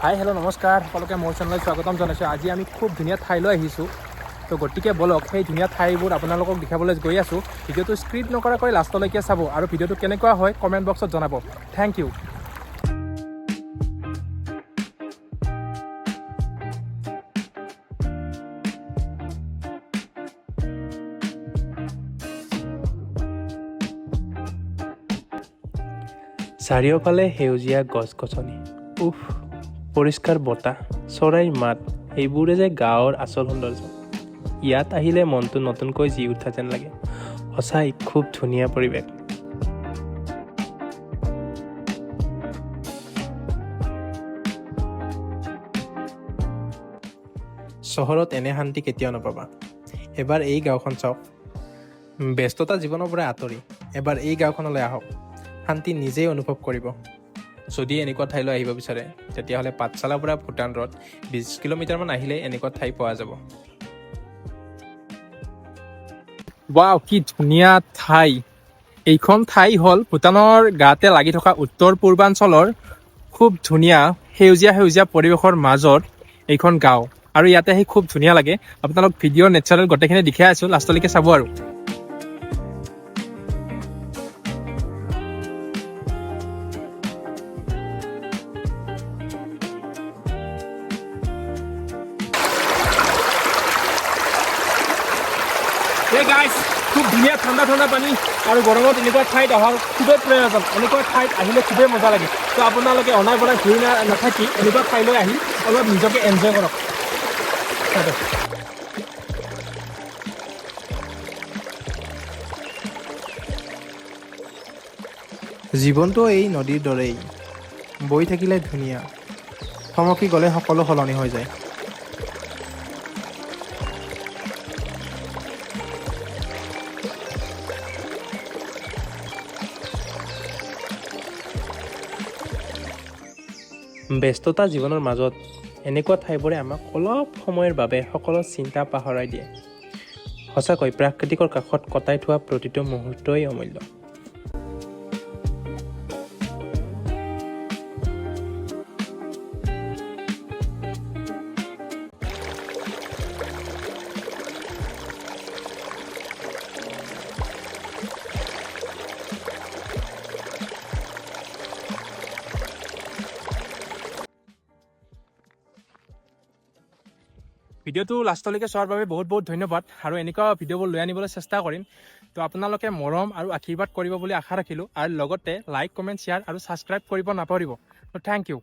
Hi hello' নমস্কাৰ সকলোকে মোৰ চেনেলত স্বাগতম জনাইছোঁ। আজি আমি খুব ধুনীয়া ঠাইলৈ আহিছোঁ। তো গতিকে বলক সেই ধুনীয়া ঠাইবোৰ আপোনালোকক দেখাবলৈ গৈ আছোঁ। ভিডিঅ'টো স্ক্ৰিপ্ট নকৰাকৈ লাষ্টলৈকে চাব আৰু ভিডিঅ'টো কেনেকুৱা হয় কমেণ্ট বক্সত জনাব। Thank you. চাৰিওফালে সেউজীয়া গছ-গছনি, উফ পৰিষ্কাৰ বতাহ, চৰাইৰ মাত, এইবোৰে যে গাঁৱৰ আচল সৌন্দৰ্য। ইয়াত আহিলে মনটো নতুনকৈ জি উঠা যেন লাগে। সঁচাই খুব ধুনীয়া পৰিৱেশ। চহৰত এনে শান্তি কেতিয়াও নাপাবা। এবাৰ এই গাঁওখন চাওক। ব্যস্ততা জীৱনৰ পৰা আঁতৰি এবাৰ এই গাঁওখনলৈ আহক, শান্তি নিজেই অনুভৱ কৰিব। যদি এনেকুৱা ঠাইলৈ আহিব বিচাৰে তেতিয়াহ'লে পাঠশালাৰ পৰা ভূটান ৰোড 20 কিলোমিটাৰমান আহিলে এনেকুৱা ঠাই পোৱা যাব। ৱাও, কি ধুনীয়া ঠাই! এইখন ঠাই হ'ল ভূটানৰ গাতে লাগি থকা উত্তৰ পূৰ্বাঞ্চলৰ খুব ধুনীয়া সেউজীয়া পৰিৱেশৰ মাজত এইখন গাঁও। আৰু ইয়াতে আহি খুব ধুনীয়া লাগে। আপোনালোক ভিডিঅ' নেচাৰেল গোটেইখিনি দেখাই আছোঁ, লাষ্টলৈকে চাব আৰু। Hey guys, খুব ধুনীয়া ঠাণ্ডা পানী আৰু গৰমত এনেকুৱা ঠাইত অহাৰ খুবেই প্ৰয়োজন। এনেকুৱা ঠাইত আহিলে খুবেই মজা লাগে। তো আপোনালোকে অনাই বনাই ঘূৰি নাথাকি এনেকুৱা ঠাইলৈ আহি অলপ নিজকে এনজয় কৰক। জীৱনটো এই নদীৰ দৰেই, বৈ থাকিলে ধুনীয়া, থমকি গ'লে সকলো সলনি হৈ যায়। ব্যস্ততা জীৱনৰ মাজত এনেকুৱা ঠাইবোৰে আমাক অলপ সময়ৰ বাবে সকলো চিন্তা পাহৰাই দিয়ে। সঁচাকৈ প্ৰাকৃতিকৰ কাষত কটাই থোৱা প্ৰতিটো মুহূৰ্তই অমূল্য। ভিডিঅ'টো লাষ্টলৈকে চোৱাৰ বাবে বহুত ধন্যবাদ। আৰু এনেকুৱা ভিডিঅ'বোৰ লৈ আনিবলৈ চেষ্টা কৰিম। তো আপোনালোকে মৰম আৰু আশীৰ্বাদ কৰিব বুলি আশা ৰাখিলোঁ। আৰু লগতে লাইক, কমেণ্ট, শ্বেয়াৰ আৰু ছাবস্ক্ৰাইব কৰিব নাপাহৰিব। তো থেংক ইউ।